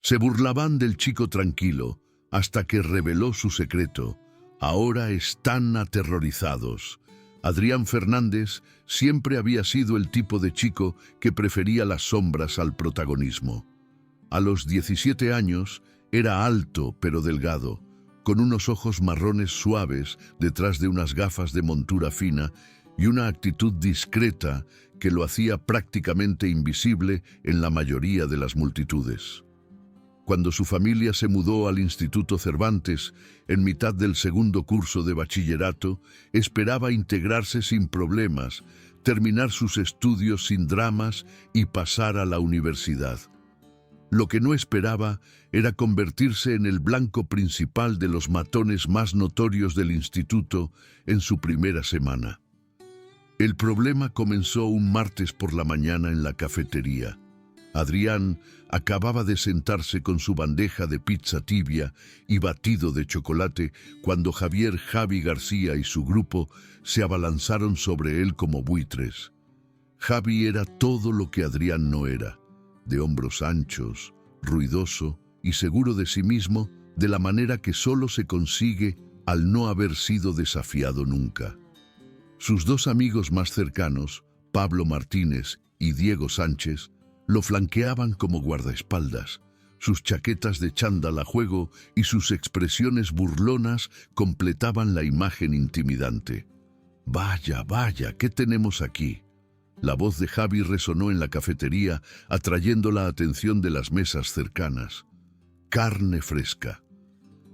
Se burlaban del chico tranquilo hasta que reveló su secreto. Ahora están aterrorizados. Adrián Fernández siempre había sido el tipo de chico que prefería las sombras al protagonismo. A los 17 años era alto pero delgado, con unos ojos marrones suaves detrás de unas gafas de montura fina y una actitud discreta que lo hacía prácticamente invisible en la mayoría de las multitudes. Cuando su familia se mudó al Instituto Cervantes, en mitad del segundo curso de bachillerato, esperaba integrarse sin problemas, terminar sus estudios sin dramas y pasar a la universidad. Lo que no esperaba era convertirse en el blanco principal de los matones más notorios del instituto en su primera semana. El problema comenzó un martes por la mañana en la cafetería. Adrián acababa de sentarse con su bandeja de pizza tibia y batido de chocolate cuando Javi García y su grupo se abalanzaron sobre él como buitres. Javi era todo lo que Adrián no era, de hombros anchos, ruidoso y seguro de sí mismo, de la manera que solo se consigue al no haber sido desafiado nunca. Sus dos amigos más cercanos, Pablo Martínez y Diego Sánchez, lo flanqueaban como guardaespaldas. Sus chaquetas de chándal a juego y sus expresiones burlonas completaban la imagen intimidante. «Vaya, vaya, ¿qué tenemos aquí?». La voz de Javi resonó en la cafetería, atrayendo la atención de las mesas cercanas. «Carne fresca».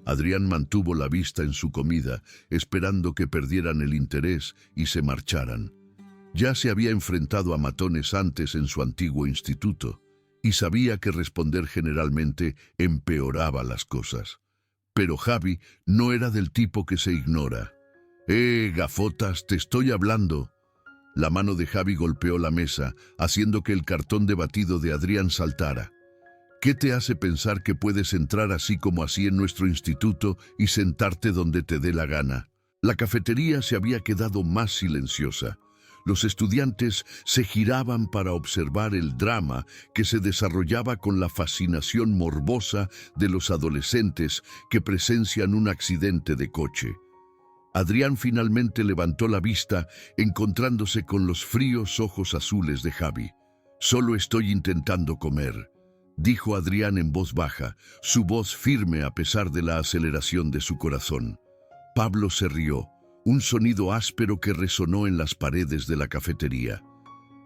Adrián mantuvo la vista en su comida, esperando que perdieran el interés y se marcharan. Ya se había enfrentado a matones antes en su antiguo instituto y sabía que responder generalmente empeoraba las cosas. Pero Javi no era del tipo que se ignora. Gafotas, te estoy hablando». La mano de Javi golpeó la mesa, haciendo que el cartón de batido de Adrián saltara. «¿Qué te hace pensar que puedes entrar así como así en nuestro instituto y sentarte donde te dé la gana?». La cafetería se había quedado más silenciosa. Los estudiantes se giraban para observar el drama que se desarrollaba con la fascinación morbosa de los adolescentes que presencian un accidente de coche. Adrián finalmente levantó la vista, encontrándose con los fríos ojos azules de Javi. «Solo estoy intentando comer», dijo Adrián en voz baja, su voz firme a pesar de la aceleración de su corazón. Pablo se rió, un sonido áspero que resonó en las paredes de la cafetería.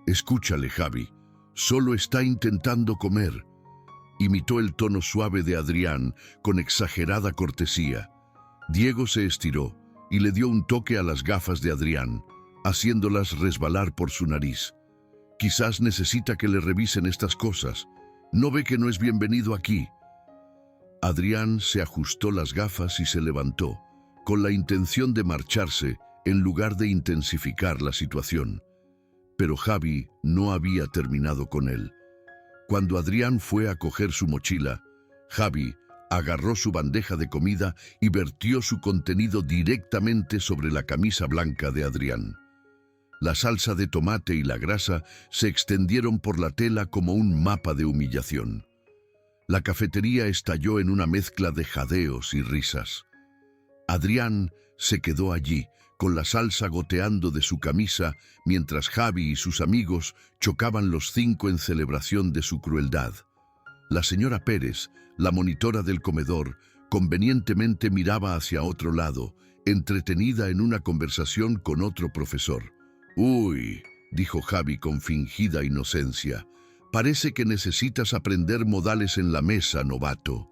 «Escúchale, Javi, solo está intentando comer», imitó el tono suave de Adrián con exagerada cortesía. Diego se estiró y le dio un toque a las gafas de Adrián, haciéndolas resbalar por su nariz. «Quizás necesita que le revisen estas cosas. ¿No ve que no es bienvenido aquí?». Adrián se ajustó las gafas y se levantó, con la intención de marcharse en lugar de intensificar la situación. Pero Javi no había terminado con él. Cuando Adrián fue a coger su mochila, Javi agarró su bandeja de comida y vertió su contenido directamente sobre la camisa blanca de Adrián. La salsa de tomate y la grasa se extendieron por la tela como un mapa de humillación. La cafetería estalló en una mezcla de jadeos y risas. Adrián se quedó allí, con la salsa goteando de su camisa, mientras Javi y sus amigos chocaban los 5 en celebración de su crueldad. La señora Pérez, la monitora del comedor, convenientemente miraba hacia otro lado, entretenida en una conversación con otro profesor. «Uy», dijo Javi con fingida inocencia, «parece que necesitas aprender modales en la mesa, novato».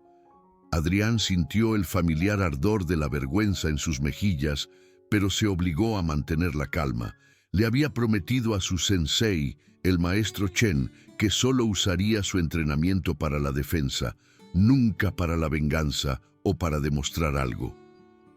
Adrián sintió el familiar ardor de la vergüenza en sus mejillas, pero se obligó a mantener la calma. Le había prometido a su sensei, el maestro Chen, que solo usaría su entrenamiento para la defensa, nunca para la venganza o para demostrar algo.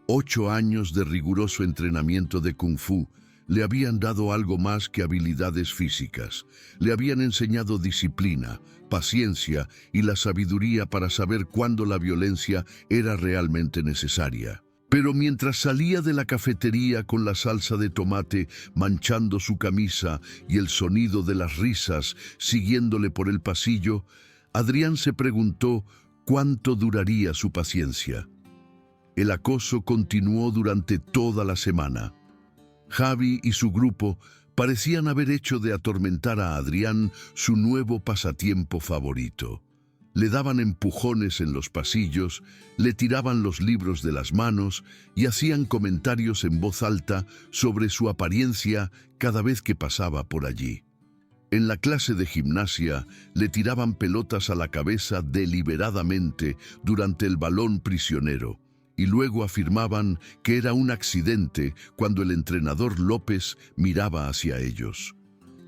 8 años de riguroso entrenamiento de Kung Fu le habían dado algo más que habilidades físicas. Le habían enseñado disciplina, paciencia y la sabiduría para saber cuándo la violencia era realmente necesaria. Pero mientras salía de la cafetería con la salsa de tomate manchando su camisa y el sonido de las risas siguiéndole por el pasillo, Adrián se preguntó ¿Cuánto duraría su paciencia? El acoso continuó durante toda la semana. Javi y su grupo parecían haber hecho de atormentar a Adrián su nuevo pasatiempo favorito. Le daban empujones en los pasillos, le tiraban los libros de las manos y hacían comentarios en voz alta sobre su apariencia cada vez que pasaba por allí. En la clase de gimnasia le tiraban pelotas a la cabeza deliberadamente durante el balón prisionero y luego afirmaban que era un accidente cuando el entrenador López miraba hacia ellos.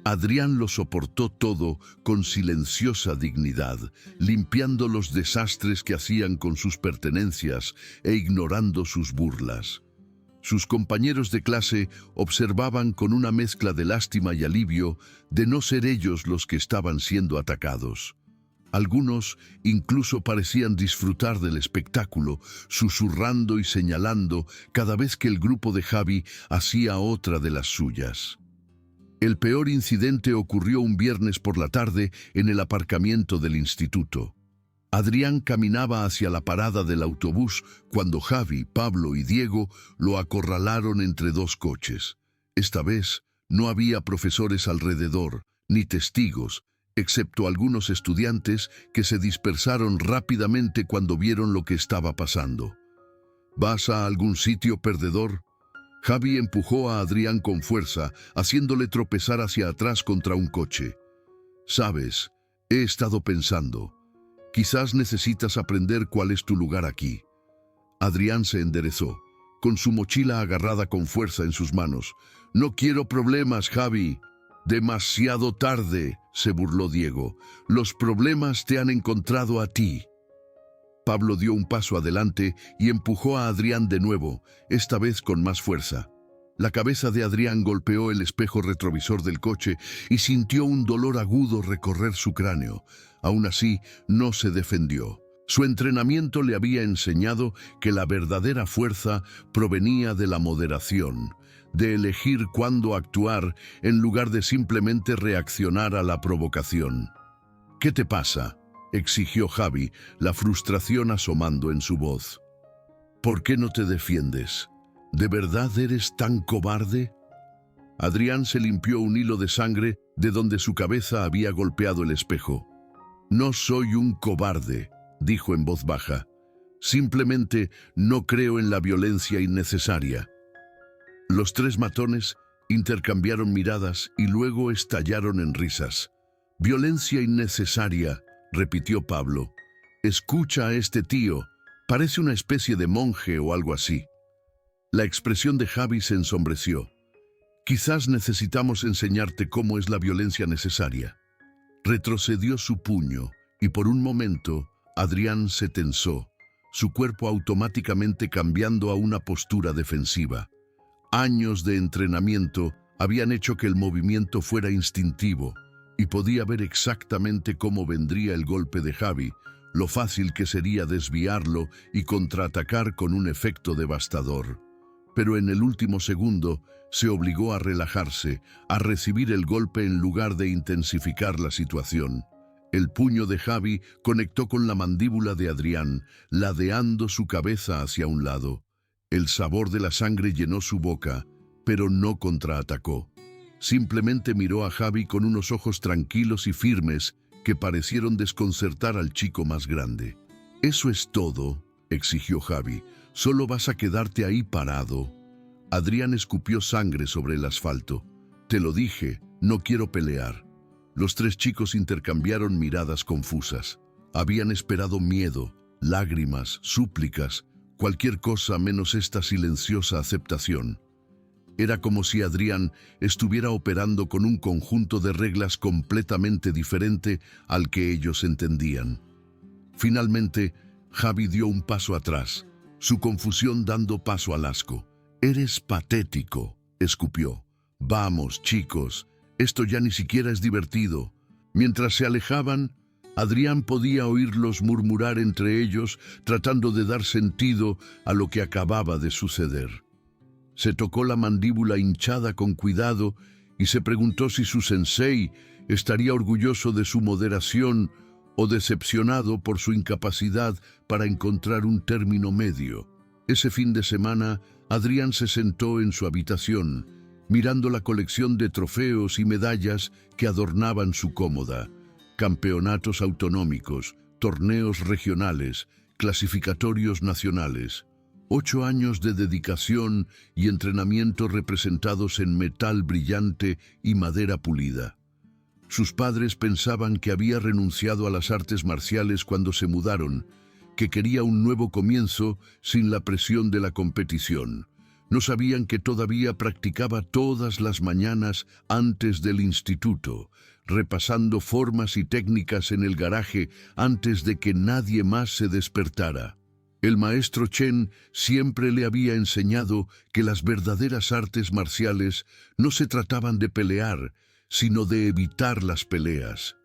Adrián lo soportó todo con silenciosa dignidad, limpiando los desastres que hacían con sus pertenencias e ignorando sus burlas. Sus compañeros de clase observaban con una mezcla de lástima y alivio de no ser ellos los que estaban siendo atacados. Algunos incluso parecían disfrutar del espectáculo, susurrando y señalando cada vez que el grupo de Javi hacía otra de las suyas. El peor incidente ocurrió un viernes por la tarde en el aparcamiento del instituto. Adrián caminaba hacia la parada del autobús cuando Javi, Pablo y Diego lo acorralaron entre dos coches. Esta vez no había profesores alrededor, ni testigos, excepto algunos estudiantes que se dispersaron rápidamente cuando vieron lo que estaba pasando. ¿Vas a algún sitio, perdedor? Javi empujó a Adrián con fuerza, haciéndole tropezar hacia atrás contra un coche. Sabes, he estado pensando. Quizás necesitas aprender cuál es tu lugar aquí. Adrián se enderezó, con su mochila agarrada con fuerza en sus manos. No quiero problemas, Javi. Demasiado tarde, se burló Diego. Los problemas te han encontrado a ti. Pablo dio un paso adelante y empujó a Adrián de nuevo, esta vez con más fuerza. La cabeza de Adrián golpeó el espejo retrovisor del coche y sintió un dolor agudo recorrer su cráneo. Aún así, no se defendió. Su entrenamiento le había enseñado que la verdadera fuerza provenía de la moderación, de elegir cuándo actuar en lugar de simplemente reaccionar a la provocación. ¿Qué te pasa?, exigió Javi, la frustración asomando en su voz. ¿Por qué no te defiendes? ¿De verdad eres tan cobarde? Adrián se limpió un hilo de sangre de donde su cabeza había golpeado el espejo. No soy un cobarde, dijo en voz baja. Simplemente no creo en la violencia innecesaria. Los tres matones intercambiaron miradas y luego estallaron en risas. Violencia innecesaria, repitió Pablo. Escucha a este tío, parece una especie de monje o algo así. La expresión de Javi se ensombreció. Quizás necesitamos enseñarte cómo es la violencia necesaria. Retrocedió su puño y por un momento Adrián se tensó, su cuerpo automáticamente cambiando a una postura defensiva. Años de entrenamiento habían hecho que el movimiento fuera instintivo y podía ver exactamente cómo vendría el golpe de Javi, lo fácil que sería desviarlo y contraatacar con un efecto devastador. Pero en el último segundo se obligó a relajarse, a recibir el golpe en lugar de intensificar la situación. El puño de Javi conectó con la mandíbula de Adrián, ladeando su cabeza hacia un lado. El sabor de la sangre llenó su boca, pero no contraatacó. Simplemente miró a Javi con unos ojos tranquilos y firmes que parecieron desconcertar al chico más grande. «¿Eso es todo?», exigió Javi. «¿Solo vas a quedarte ahí parado?». Adrián escupió sangre sobre el asfalto. «Te lo dije, no quiero pelear». Los tres chicos intercambiaron miradas confusas. Habían esperado miedo, lágrimas, súplicas, cualquier cosa menos esta silenciosa aceptación. Era como si Adrián estuviera operando con un conjunto de reglas completamente diferente al que ellos entendían. Finalmente, Javi dio un paso atrás, su confusión dando paso al asco. «Eres patético», escupió. «Vamos, chicos, esto ya ni siquiera es divertido». Mientras se alejaban, Adrián podía oírlos murmurar entre ellos, tratando de dar sentido a lo que acababa de suceder. Se tocó la mandíbula hinchada con cuidado y se preguntó si su sensei estaría orgulloso de su moderación o decepcionado por su incapacidad para encontrar un término medio. Ese fin de semana, Adrián se sentó en su habitación, mirando la colección de trofeos y medallas que adornaban su cómoda. Campeonatos autonómicos, torneos regionales, clasificatorios nacionales. 8 años de dedicación y entrenamiento representados en metal brillante y madera pulida. Sus padres pensaban que había renunciado a las artes marciales cuando se mudaron, que quería un nuevo comienzo sin la presión de la competición. No sabían que todavía practicaba todas las mañanas antes del instituto, repasando formas y técnicas en el garaje antes de que nadie más se despertara. El maestro Chen siempre le había enseñado que las verdaderas artes marciales no se trataban de pelear, sino de evitar las peleas.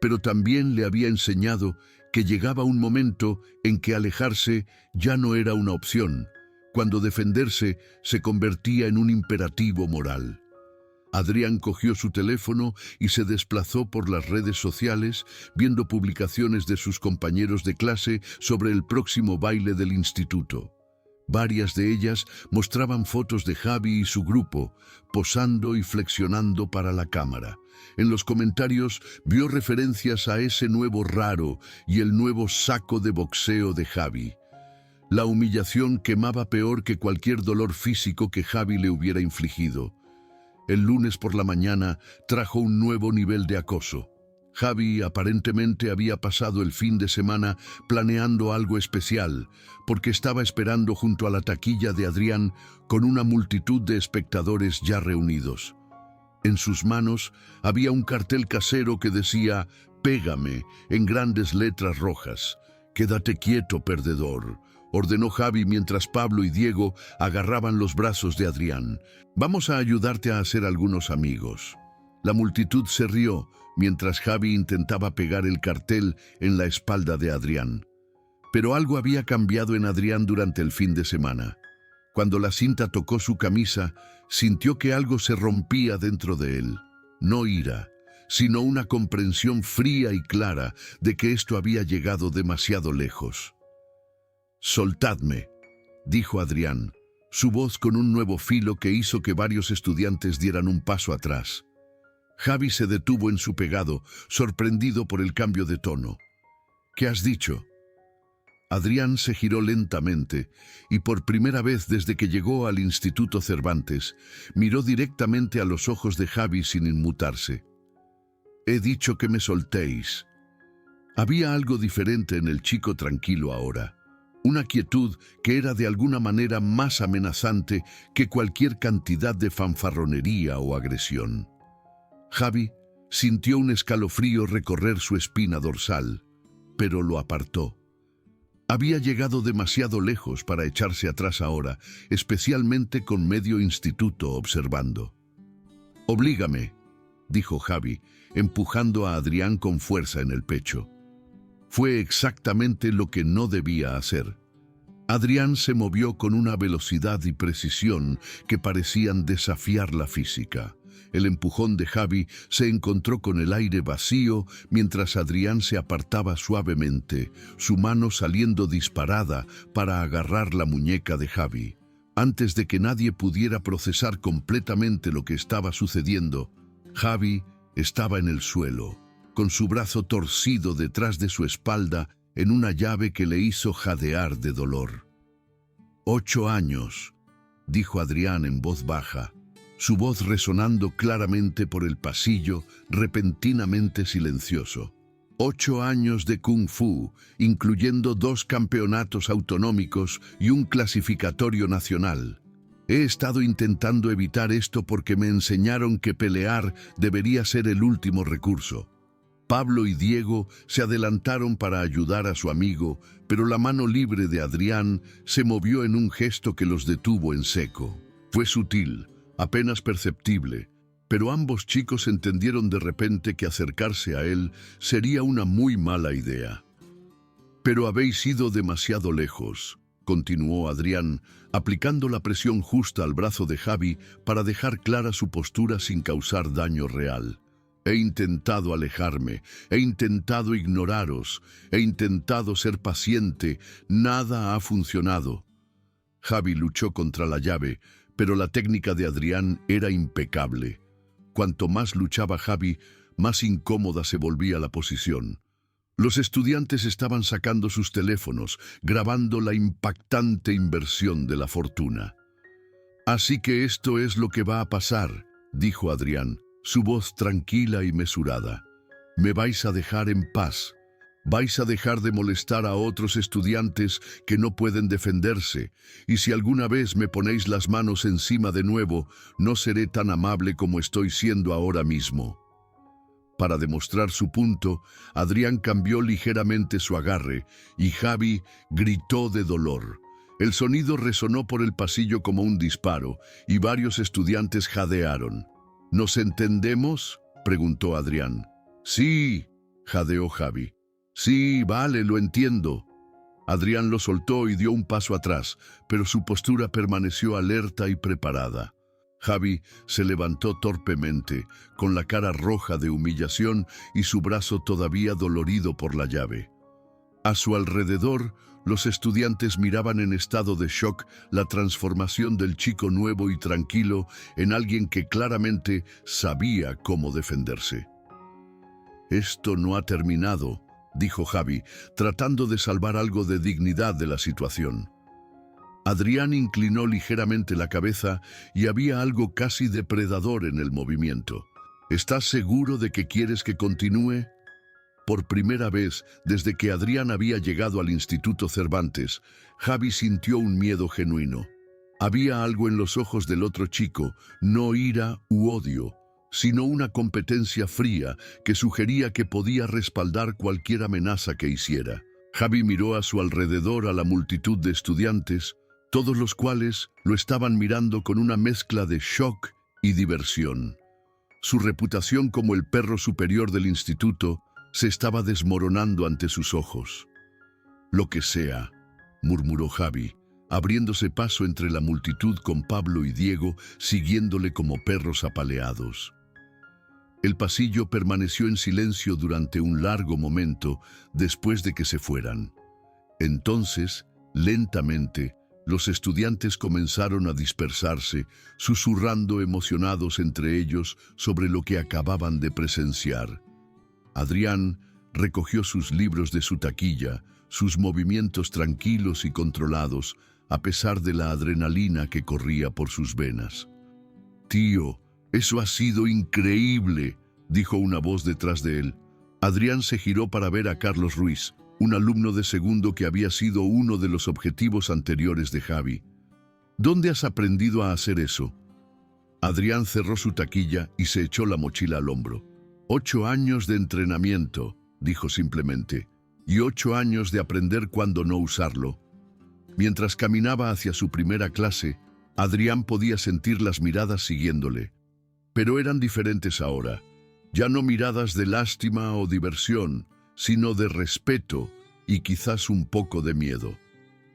Pero también le había enseñado que llegaba un momento en que alejarse ya no era una opción, cuando defenderse se convertía en un imperativo moral. Adrián cogió su teléfono y se desplazó por las redes sociales, viendo publicaciones de sus compañeros de clase sobre el próximo baile del instituto. Varias de ellas mostraban fotos de Javi y su grupo, posando y flexionando para la cámara. En los comentarios vio referencias a ese nuevo raro y el nuevo saco de boxeo de Javi. La humillación quemaba peor que cualquier dolor físico que Javi le hubiera infligido. El lunes por la mañana trajo un nuevo nivel de acoso. Javi aparentemente había pasado el fin de semana planeando algo especial, porque estaba esperando junto a la taquilla de Adrián con una multitud de espectadores ya reunidos. En sus manos había un cartel casero que decía «Pégame» en grandes letras rojas. «Quédate quieto, perdedor», ordenó Javi mientras Pablo y Diego agarraban los brazos de Adrián. «Vamos a ayudarte a hacer algunos amigos». La multitud se rió mientras Javi intentaba pegar el cartel en la espalda de Adrián. Pero algo había cambiado en Adrián durante el fin de semana. Cuando la cinta tocó su camisa, sintió que algo se rompía dentro de él. No ira, sino una comprensión fría y clara de que esto había llegado demasiado lejos. «Soltadme», dijo Adrián, su voz con un nuevo filo que hizo que varios estudiantes dieran un paso atrás. Javi se detuvo en su pegado, sorprendido por el cambio de tono. «¿Qué has dicho?» Adrián se giró lentamente y por primera vez desde que llegó al Instituto Cervantes, miró directamente a los ojos de Javi sin inmutarse. «He dicho que me soltéis». Había algo diferente en el chico tranquilo ahora. Una quietud que era de alguna manera más amenazante que cualquier cantidad de fanfarronería o agresión. Javi sintió un escalofrío recorrer su espina dorsal, pero lo apartó. Había llegado demasiado lejos para echarse atrás ahora, especialmente con medio instituto observando. «Oblígame», dijo Javi, empujando a Adrián con fuerza en el pecho. Fue exactamente lo que no debía hacer. Adrián se movió con una velocidad y precisión que parecían desafiar la física. El empujón de Javi se encontró con el aire vacío mientras Adrián se apartaba suavemente, su mano saliendo disparada para agarrar la muñeca de Javi. Antes de que nadie pudiera procesar completamente lo que estaba sucediendo, Javi estaba en el suelo, con su brazo torcido detrás de su espalda en una llave que le hizo jadear de dolor. «8 años», dijo Adrián en voz baja, su voz resonando claramente por el pasillo, repentinamente silencioso. 8 años de Kung Fu, incluyendo 2 campeonatos autonómicos y un clasificatorio nacional. He estado intentando evitar esto porque me enseñaron que pelear debería ser el último recurso. Pablo y Diego se adelantaron para ayudar a su amigo, pero la mano libre de Adrián se movió en un gesto que los detuvo en seco. Fue sutil, apenas perceptible, pero ambos chicos entendieron de repente que acercarse a él sería una muy mala idea. «Pero habéis ido demasiado lejos», continuó Adrián, aplicando la presión justa al brazo de Javi para dejar clara su postura sin causar daño real. He intentado alejarme, he intentado ignoraros, he intentado ser paciente, nada ha funcionado. Javi luchó contra la llave, pero la técnica de Adrián era impecable. Cuanto más luchaba Javi, más incómoda se volvía la posición. Los estudiantes estaban sacando sus teléfonos, grabando la impactante inversión de la fortuna. «Así que esto es lo que va a pasar», dijo Adrián, su voz tranquila y mesurada. «Me vais a dejar en paz. Vais a dejar de molestar a otros estudiantes que no pueden defenderse, y si alguna vez me ponéis las manos encima de nuevo, no seré tan amable como estoy siendo ahora mismo». Para demostrar su punto, Adrián cambió ligeramente su agarre y Javi gritó de dolor. El sonido resonó por el pasillo como un disparo y varios estudiantes jadearon. «¿Nos entendemos?», preguntó Adrián. «Sí», jadeó Javi. «Sí, vale, lo entiendo». Adrián lo soltó y dio un paso atrás, pero su postura permaneció alerta y preparada. Javi se levantó torpemente, con la cara roja de humillación y su brazo todavía dolorido por la llave. A su alrededor, los estudiantes miraban en estado de shock la transformación del chico nuevo y tranquilo en alguien que claramente sabía cómo defenderse. «Esto no ha terminado», dijo Javi, tratando de salvar algo de dignidad de la situación. Adrián inclinó ligeramente la cabeza y había algo casi depredador en el movimiento. «¿Estás seguro de que quieres que continúe?». Por primera vez, desde que Adrián había llegado al Instituto Cervantes, Javi sintió un miedo genuino. Había algo en los ojos del otro chico, no ira u odio, sino una competencia fría que sugería que podía respaldar cualquier amenaza que hiciera. Javi miró a su alrededor a la multitud de estudiantes, todos los cuales lo estaban mirando con una mezcla de shock y diversión. Su reputación como el perro superior del instituto se estaba desmoronando ante sus ojos. «Lo que sea», murmuró Javi, abriéndose paso entre la multitud con Pablo y Diego siguiéndole como perros apaleados. El pasillo permaneció en silencio durante un largo momento después de que se fueran. Entonces, lentamente, los estudiantes comenzaron a dispersarse, susurrando emocionados entre ellos sobre lo que acababan de presenciar. Adrián recogió sus libros de su taquilla, sus movimientos tranquilos y controlados, a pesar de la adrenalina que corría por sus venas. «Tío, eso ha sido increíble», dijo una voz detrás de él. Adrián se giró para ver a Carlos Ruiz, un alumno de segundo que había sido uno de los objetivos anteriores de Javi. «¿Dónde has aprendido a hacer eso?». Adrián cerró su taquilla y se echó la mochila al hombro. 8 años de entrenamiento», dijo simplemente, «y 8 años de aprender cuándo no usarlo». Mientras caminaba hacia su primera clase, Adrián podía sentir las miradas siguiéndole. Pero eran diferentes ahora. Ya no miradas de lástima o diversión, sino de respeto y quizás un poco de miedo.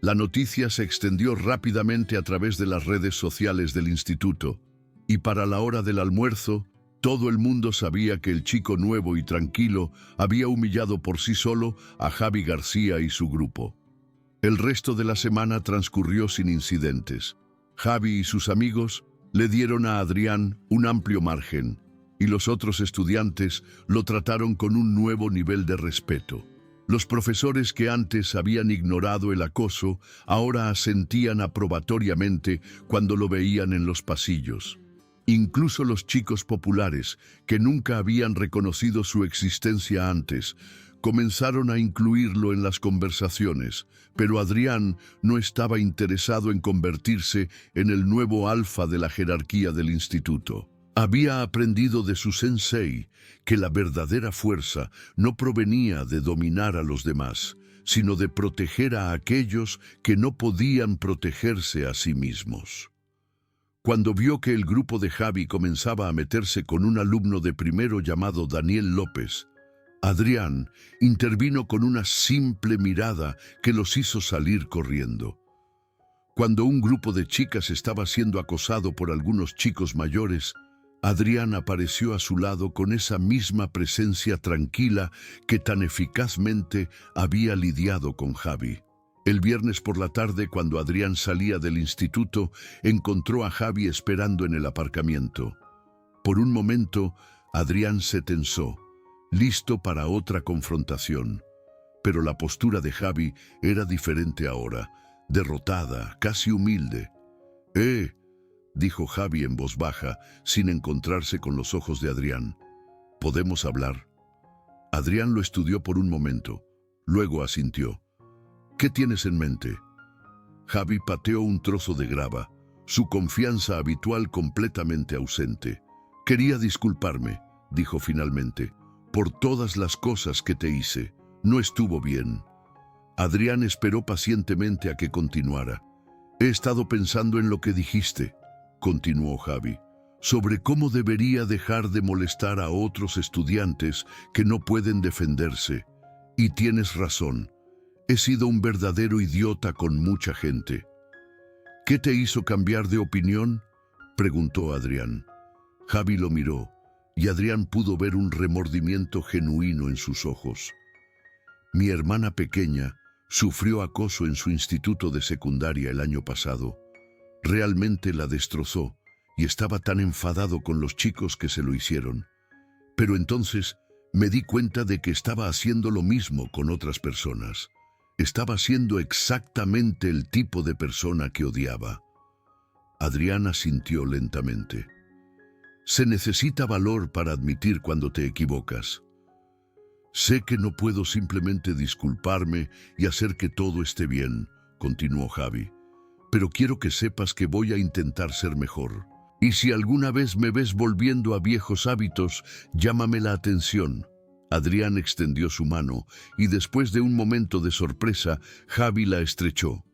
La noticia se extendió rápidamente a través de las redes sociales del instituto, y para la hora del almuerzo, todo el mundo sabía que el chico nuevo y tranquilo había humillado por sí solo a Javi García y su grupo. El resto de la semana transcurrió sin incidentes. Javi y sus amigos le dieron a Adrián un amplio margen, y los otros estudiantes lo trataron con un nuevo nivel de respeto. Los profesores que antes habían ignorado el acoso ahora asentían aprobatoriamente cuando lo veían en los pasillos. Incluso los chicos populares, que nunca habían reconocido su existencia antes, comenzaron a incluirlo en las conversaciones, pero Adrián no estaba interesado en convertirse en el nuevo alfa de la jerarquía del instituto. Había aprendido de su sensei que la verdadera fuerza no provenía de dominar a los demás, sino de proteger a aquellos que no podían protegerse a sí mismos. Cuando vio que el grupo de Javi comenzaba a meterse con un alumno de primero llamado Daniel López, Adrián intervino con una simple mirada que los hizo salir corriendo. Cuando un grupo de chicas estaba siendo acosado por algunos chicos mayores, Adrián apareció a su lado con esa misma presencia tranquila que tan eficazmente había lidiado con Javi. El viernes por la tarde, cuando Adrián salía del instituto, encontró a Javi esperando en el aparcamiento. Por un momento, Adrián se tensó, listo para otra confrontación. Pero la postura de Javi era diferente ahora, derrotada, casi humilde. Dijo Javi en voz baja, sin encontrarse con los ojos de Adrián. ¿Podemos hablar? Adrián lo estudió por un momento, luego asintió. ¿Qué tienes en mente? Javi pateó un trozo de grava, su confianza habitual completamente ausente. Quería disculparme, dijo finalmente, por todas las cosas que te hice. No estuvo bien. Adrián esperó pacientemente a que continuara. He estado pensando en lo que dijiste, continuó Javi, sobre cómo debería dejar de molestar a otros estudiantes que no pueden defenderse. Y tienes razón, he sido un verdadero idiota con mucha gente. ¿Qué te hizo cambiar de opinión?, preguntó Adrián. Javi lo miró, y Adrián pudo ver un remordimiento genuino en sus ojos. Mi hermana pequeña sufrió acoso en su instituto de secundaria el año pasado. Realmente la destrozó y estaba tan enfadado con los chicos que se lo hicieron. Pero entonces me di cuenta de que estaba haciendo lo mismo con otras personas. Estaba siendo exactamente el tipo de persona que odiaba. Adrián asintió lentamente. Se necesita valor para admitir cuando te equivocas. Sé que no puedo simplemente disculparme y hacer que todo esté bien, continuó Javi. Pero quiero que sepas que voy a intentar ser mejor. Y si alguna vez me ves volviendo a viejos hábitos, llámame la atención. Adrián extendió su mano y después de un momento de sorpresa, Javi la estrechó.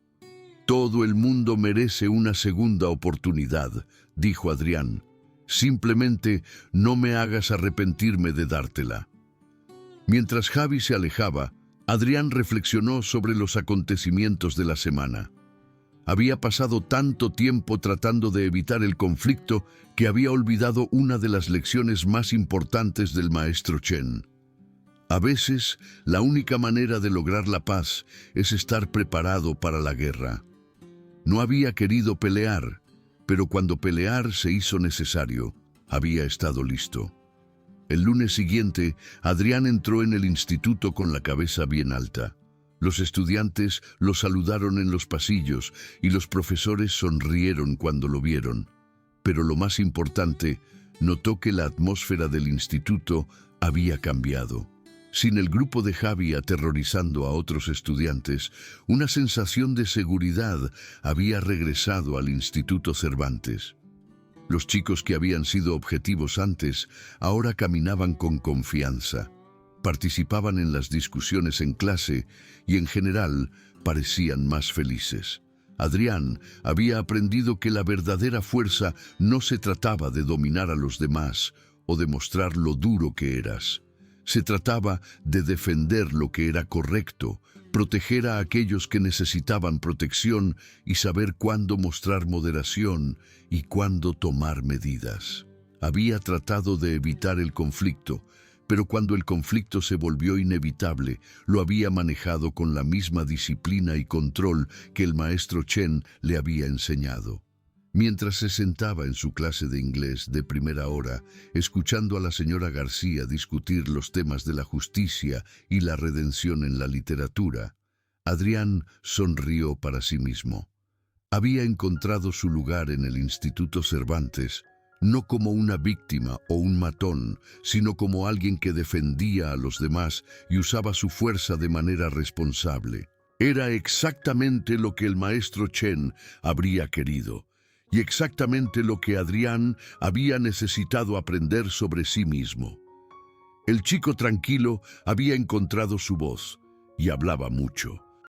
Todo el mundo merece una segunda oportunidad, dijo Adrián. Simplemente no me hagas arrepentirme de dártela. Mientras Javi se alejaba, Adrián reflexionó sobre los acontecimientos de la semana. Había pasado tanto tiempo tratando de evitar el conflicto que había olvidado una de las lecciones más importantes del maestro Chen. A veces, la única manera de lograr la paz es estar preparado para la guerra. No había querido pelear, pero cuando pelear se hizo necesario, había estado listo. El lunes siguiente, Adrián entró en el instituto con la cabeza bien alta. Los estudiantes lo saludaron en los pasillos y los profesores sonrieron cuando lo vieron. Pero lo más importante, notó que la atmósfera del instituto había cambiado. Sin el grupo de Javi aterrorizando a otros estudiantes, una sensación de seguridad había regresado al Instituto Cervantes. Los chicos que habían sido objetivos antes, ahora caminaban con confianza. Participaban en las discusiones en clase y en general parecían más felices. Adrián había aprendido que la verdadera fuerza no se trataba de dominar a los demás o de mostrar lo duro que eras. Se trataba de defender lo que era correcto, proteger a aquellos que necesitaban protección y saber cuándo mostrar moderación y cuándo tomar medidas. Había tratado de evitar el conflicto, pero cuando el conflicto se volvió inevitable, lo había manejado con la misma disciplina y control que el maestro Chen le había enseñado. Mientras se sentaba en su clase de inglés de primera hora, escuchando a la señora García discutir los temas de la justicia y la redención en la literatura, Adrián sonrió para sí mismo. Había encontrado su lugar en el Instituto Cervantes, no como una víctima o un matón, sino como alguien que defendía a los demás y usaba su fuerza de manera responsable. Era exactamente lo que el maestro Chen habría querido, y exactamente lo que Adrián había necesitado aprender sobre sí mismo. El chico tranquilo había encontrado su voz y hablaba mucho.